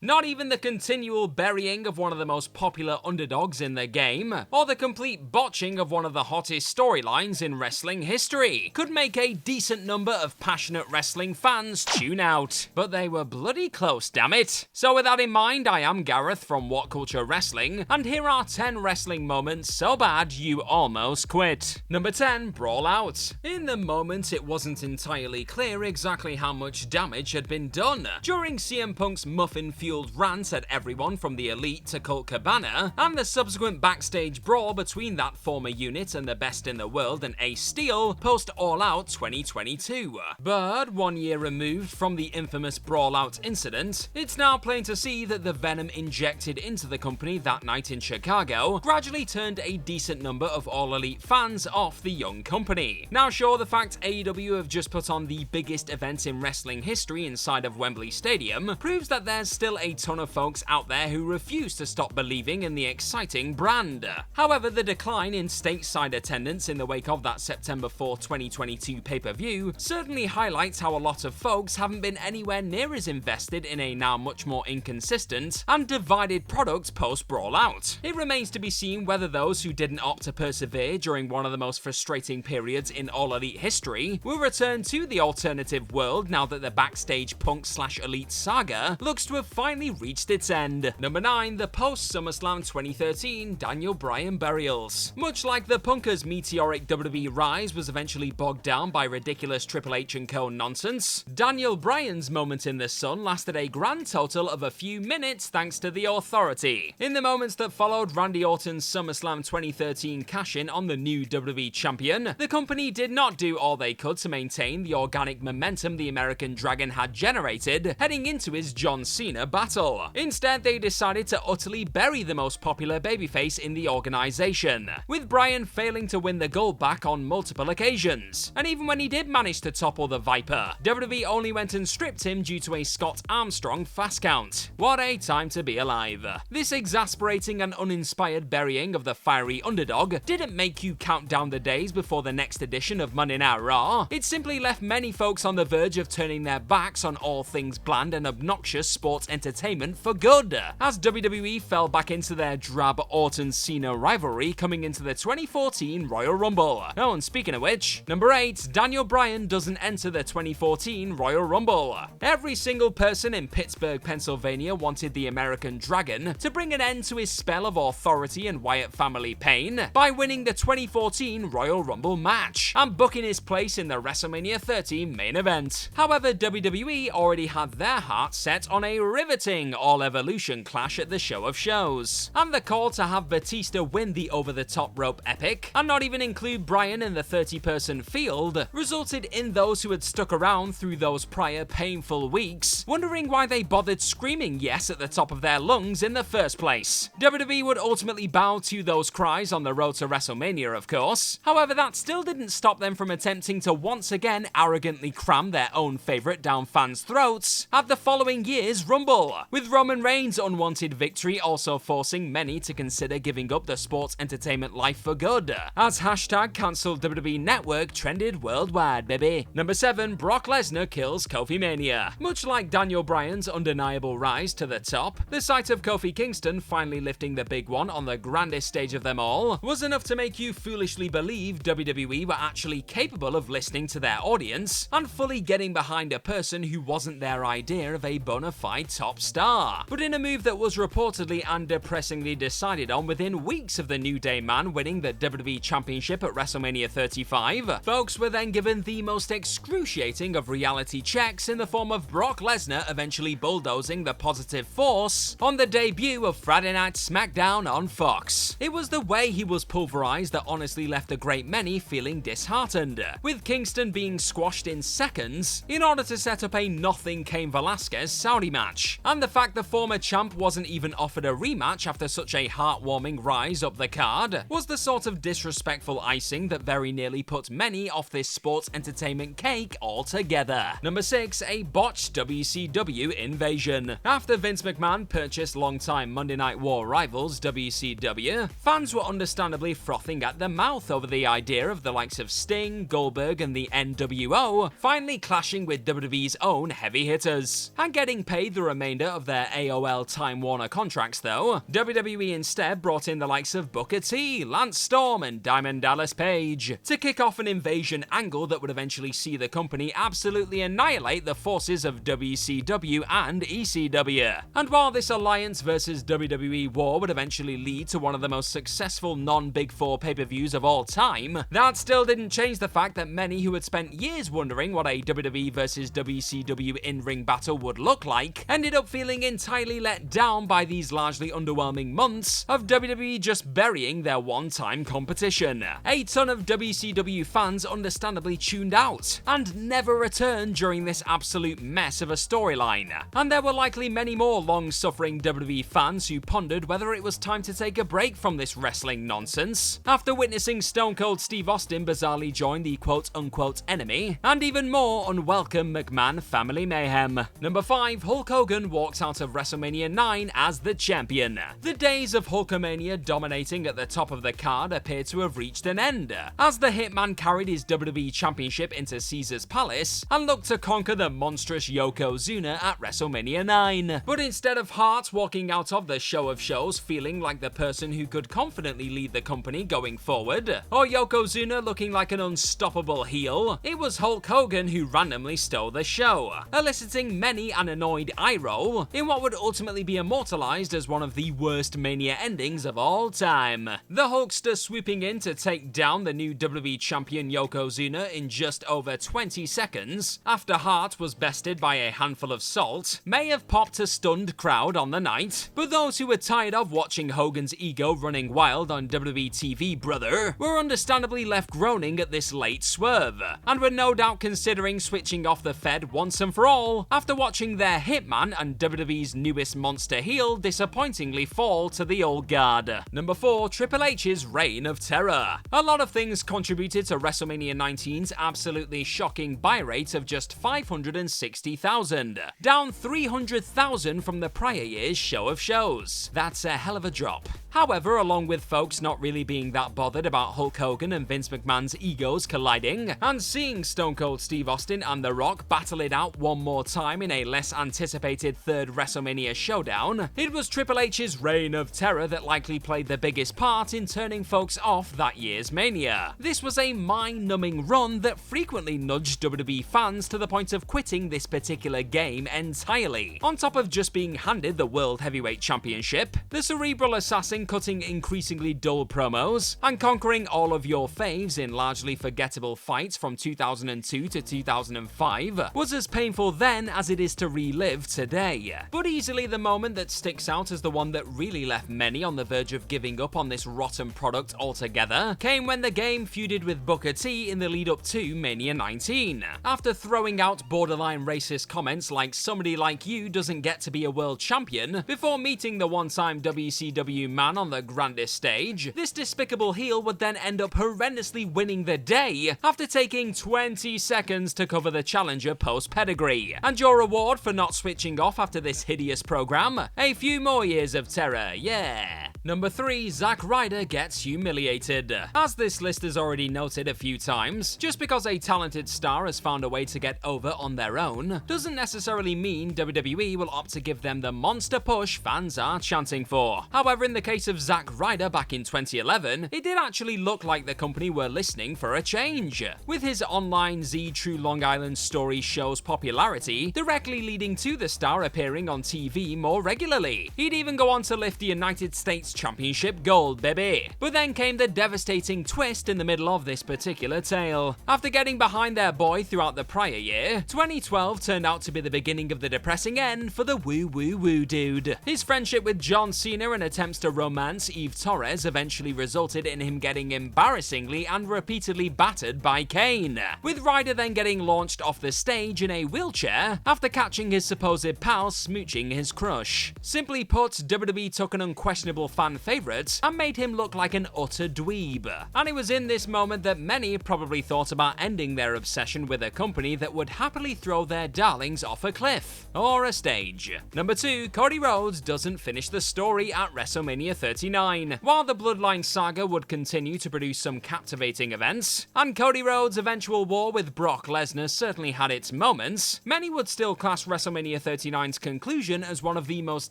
Not even the continual burying of one of the most popular underdogs in the game, or the complete botching of one of the hottest storylines in wrestling history, could make a decent number of passionate wrestling fans tune out. But they were bloody close, damn it. So with that in mind, I am Gareth from What Culture Wrestling, and here are 10 wrestling moments so bad you almost quit. Number 10, Brawl Out. In the moment, it wasn't entirely clear exactly how much damage had been done. During CM Punk's muffin-fueled rant at everyone from the Elite to Colt Cabana, and the subsequent backstage brawl between that former unit and the best in the world and Ace Steel post All Out 2022. But 1 year removed from the infamous Brawl Out incident, it's now plain to see that the venom injected into the company that night in Chicago gradually turned a decent number of All Elite fans off the young company. Now sure, the fact AEW have just put on the biggest event in wrestling history inside of Wembley Stadium proves that there's still a ton of folks out there who refuse to stop believing in the exciting brand. However, the decline in stateside attendance in the wake of that September 4, 2022 pay-per-view certainly highlights how a lot of folks haven't been anywhere near as invested in a now much more inconsistent and divided product post-Brawl Out. It remains to be seen whether those who didn't opt to persevere during one of the most frustrating periods in All Elite history will return to the alternative world now that the backstage Punk/Elite saga looks to have finally reached its end. Number 9, the post-SummerSlam 2013 Daniel Bryan burials. Much like the Punkers' meteoric WWE rise was eventually bogged down by ridiculous Triple H and Co. nonsense, Daniel Bryan's moment in the sun lasted a grand total of a few minutes thanks to the Authority. In the moments that followed Randy Orton's SummerSlam 2013 cash-in on the new WWE champion, the company did not do all they could to maintain the organic momentum the American Dragon had generated heading into his John Cena battle. Instead, they decided to utterly bury the most popular babyface in the organization, with Bryan failing to win the gold back on multiple occasions. And even when he did manage to topple the Viper, WWE only went and stripped him due to a Scott Armstrong fast count. What a time to be alive. This exasperating and uninspired burying of the fiery underdog didn't make you count down the days before the next edition of Monday Night Raw. It simply left many folks on the verge of turning their backs on all things bland and obnoxious sports entertainment for good, as WWE fell back into their drab Orton-Cena rivalry coming into the 2014 Royal Rumble. Oh, and speaking of which, number 8, Daniel Bryan doesn't enter the 2014 Royal Rumble. Every single person in Pittsburgh, Pennsylvania wanted the American Dragon to bring an end to his spell of authority and Wyatt family pain by winning the 2014 Royal Rumble match and booking his place in the WrestleMania 30 main event. However, WWE already had their heart set on a riveting All Evolution clash at the Show of Shows, and the call to have Batista win the over-the-top rope epic and not even include Bryan in the 30-person field resulted in those who had stuck around through those prior painful weeks wondering why they bothered screaming yes at the top of their lungs in the first place. WWE would ultimately bow to those cries on the road to WrestleMania, of course. However, that still didn't stop them from attempting to once again arrogantly cram their own favourite down fans' throats at the following year's Rumble, with Roman Reigns' unwanted victory also forcing many to consider giving up the sports entertainment life for good, as hashtag cancelled WWE Network trended worldwide, baby. Number 7, Brock Lesnar kills Kofi Mania. Much like Daniel Bryan's undeniable rise to the top, the sight of Kofi Kingston finally lifting the big one on the grandest stage of them all was enough to make you foolishly believe WWE were actually capable of listening to their audience and fully getting behind a person who wasn't their idea of a bona fide top star. But in a move that was reportedly and depressingly decided on within weeks of the New Day man winning the WWE Championship at WrestleMania 35, folks were then given the most excruciating of reality checks in the form of Brock Lesnar eventually bulldozing the positive force on the debut of Friday Night SmackDown on Fox. It was the way he was pulverized that honestly left a great many feeling disheartened, with Kingston being squashed in seconds in order to set up a nothing Cain Velasquez Saudi match, and the fact the former champ wasn't even offered a rematch after such a heartwarming rise up the card was the sort of disrespectful icing that very nearly put many off this sports entertainment cake altogether. Number 6, a botched WCW invasion. After Vince McMahon purchased longtime Monday Night War rivals WCW, fans were understandably frothing at the mouth over the idea of the likes of Sting, Goldberg and the NWO finally clashing with WWE's own heavy hitters, and getting paid the remaining remainder of their AOL Time Warner contracts though, WWE instead brought in the likes of Booker T, Lance Storm, and Diamond Dallas Page to kick off an invasion angle that would eventually see the company absolutely annihilate the forces of WCW and ECW. And while this Alliance versus WWE war would eventually lead to one of the most successful non-Big Four pay-per-views of all time, that still didn't change the fact that many who had spent years wondering what a WWE versus WCW in-ring battle would look like ended up feeling entirely let down by these largely underwhelming months of WWE just burying their one-time competition. A ton of WCW fans understandably tuned out and never returned during this absolute mess of a storyline, and there were likely many more long-suffering WWE fans who pondered whether it was time to take a break from this wrestling nonsense after witnessing Stone Cold Steve Austin bizarrely join the quote-unquote enemy, and even more unwelcome McMahon family mayhem. Number 5, Hulk Hogan walks out of WrestleMania 9 as the champion. The days of Hulkamania dominating at the top of the card appear to have reached an end, as the Hitman carried his WWE Championship into Caesar's Palace and looked to conquer the monstrous Yokozuna at WrestleMania 9. But instead of Hart walking out of the show of shows feeling like the person who could confidently lead the company going forward, or Yokozuna looking like an unstoppable heel, it was Hulk Hogan who randomly stole the show, eliciting many an annoyed eye roll in what would ultimately be immortalized as one of the worst Mania endings of all time. The Hulkster swooping in to take down the new WWE champion Yokozuna in just over 20 seconds after Hart was bested by a handful of salt may have popped a stunned crowd on the night, but those who were tired of watching Hogan's ego running wild on WWE TV, brother, were understandably left groaning at this late swerve, and were no doubt considering switching off the Fed once and for all after watching their Hitman and WWE's newest monster heel disappointingly fall to the old guard. Number 4, Triple H's Reign of Terror. A lot of things contributed to WrestleMania 19's absolutely shocking buy rate of just 560,000, down 300,000 from the prior year's show of shows. That's a hell of a drop. However, along with folks not really being that bothered about Hulk Hogan and Vince McMahon's egos colliding, and seeing Stone Cold Steve Austin and The Rock battle it out one more time in a less anticipated third WrestleMania showdown, it was Triple H's Reign of Terror that likely played the biggest part in turning folks off that year's Mania. This was a mind-numbing run that frequently nudged WWE fans to the point of quitting this particular game entirely. On top of just being handed the World Heavyweight Championship, the cerebral assassin cutting increasingly dull promos and conquering all of your faves in largely forgettable fights from 2002 to 2005 was as painful then as it is to relive today. But easily the moment that sticks out as the one that really left many on the verge of giving up on this rotten product altogether came when the game feuded with Booker T in the lead up to Mania 19. After throwing out borderline racist comments like "somebody like you doesn't get to be a world champion" before meeting the one-time WCW man on the grandest stage, this despicable heel would then end up horrendously winning the day after taking 20 seconds to cover the challenger post-pedigree. And your reward for not switching off after this hideous program? A few more years of terror, yeah. Number 3, Zack Ryder gets humiliated. As this list has already noted a few times, just because a talented star has found a way to get over on their own doesn't necessarily mean WWE will opt to give them the monster push fans are chanting for. However, in the case of Zack Ryder back in 2011, it did actually look like the company were listening for a change, with his online Z True Long Island Story show's popularity directly leading to the star appearing on TV more regularly. He'd even go on to lift the United States Championship gold, baby. But then came the devastating twist in the middle of this particular tale. After getting behind their boy throughout the prior year, 2012 turned out to be the beginning of the depressing end for the woo dude. His friendship with John Cena and attempts to romance Eve Torres eventually resulted in him getting embarrassingly and repeatedly battered by Kane, with Ryder then getting launched off the stage in a wheelchair after catching his supposed pal smooching his crush. Simply put, WWE took an unquestionable fan favourite and made him look like an utter dweeb. And it was in this moment that many probably thought about ending their obsession with a company that would happily throw their darlings off a cliff or a stage. Number 2, Cody Rhodes doesn't finish the story at WrestleMania 39. While the Bloodline saga would continue to produce some captivating events, and Cody Rhodes' eventual war with Brock Lesnar certainly had its moments, many would still class WrestleMania 39's conclusion as one of the most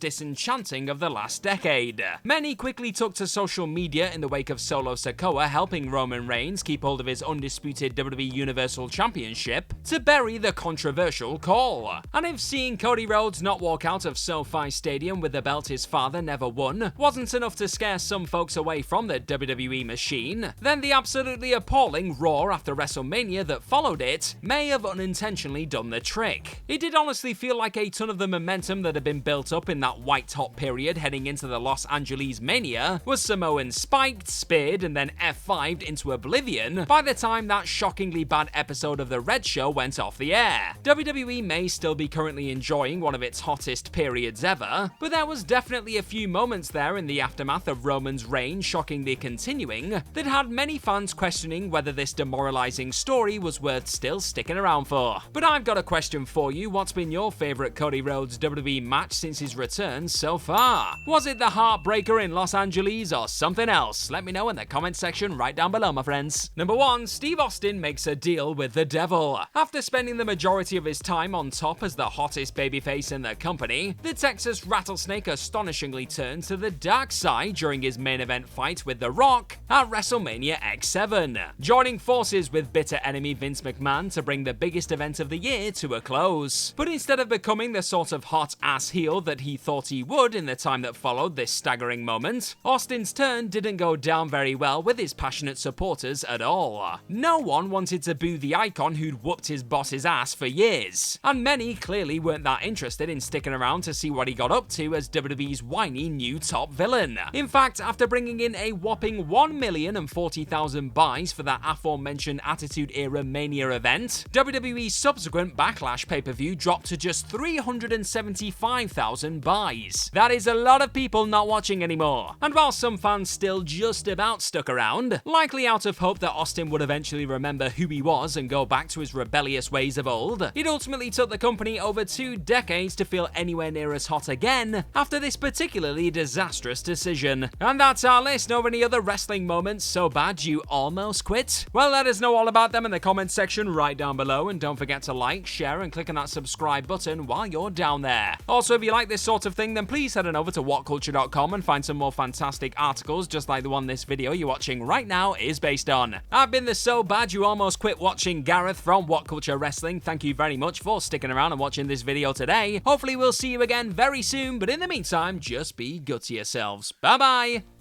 disenchanting of the last decade. Many quickly took to social media in the wake of Solo Sikoa helping Roman Reigns keep hold of his undisputed WWE Universal Championship to bury the controversial call. And if seeing Cody Rhodes not walk out of SoFi Stadium with the belt his father never won wasn't enough to scare some folks away from the WWE machine, then the absolutely appalling Raw after WrestleMania that followed it may have unintentionally done the trick. It did honestly feel like a ton of the momentum that had been built up in that white-hot period heading into the Los Angeles Mania was Samoan spiked, speared, and then F5'd into oblivion by the time that shockingly bad episode of The Red Show went off the air. WWE may still be currently enjoying one of its hottest periods ever, but there was definitely a few moments there in the aftermath of Roman's reign shockingly continuing that had many fans questioning whether this demoralizing story was worth still sticking around for. But I've got a question for you. What's been your favourite Cody Rhodes WWE match since his return so far? Was it the Heartbreaker in Los Angeles or something else? Let me know in the comment section right down below, my friends. Number 1, Steve Austin makes a deal with the devil. After spending the majority of his time on top as the hottest babyface in the company, the Texas Rattlesnake astonishingly turned to the dark side during his main event fight with The Rock at WrestleMania X7, joining forces with bitter enemy Vince McMahon to bring the biggest event of the year to a close. But instead of becoming the sort of hot-ass heel that he thought he would in the time that followed this staggering moment, Austin's turn didn't go down very well with his passionate supporters at all. No one wanted to boo the icon who'd whooped his boss's ass for years, and many clearly weren't that interested in sticking around to see what he got up to as WWE's whiny new top villain. In fact, after bringing in a whopping 1,040,000 buys for that aforementioned Attitude Era Mania event, WWE's subsequent Backlash pay-per-view dropped to just 375,000 buys. That is a lot of people not watching anymore. And while some fans still just about stuck around, likely out of hope that Austin would eventually remember who he was and go back to his rebellious ways of old, it ultimately took the company over 2 decades to feel anywhere near as hot again after this particularly disastrous decision. And that's our list. Know of any other wrestling moments so bad you almost quit? Well, let us know all about them in the comment section right down below, and don't forget to like, share, and click on that subscribe button while you're down there. Also, if you like this sort of thing, then please head on over to whatculture.com and find some more fantastic articles just like the one this video you're watching right now is based on. I've been the so bad you almost quit watching Gareth from What Culture Wrestling. Thank you very much for sticking around and watching this video today. Hopefully we'll see you again very soon, but in the meantime, just be good to yourselves. Bye bye!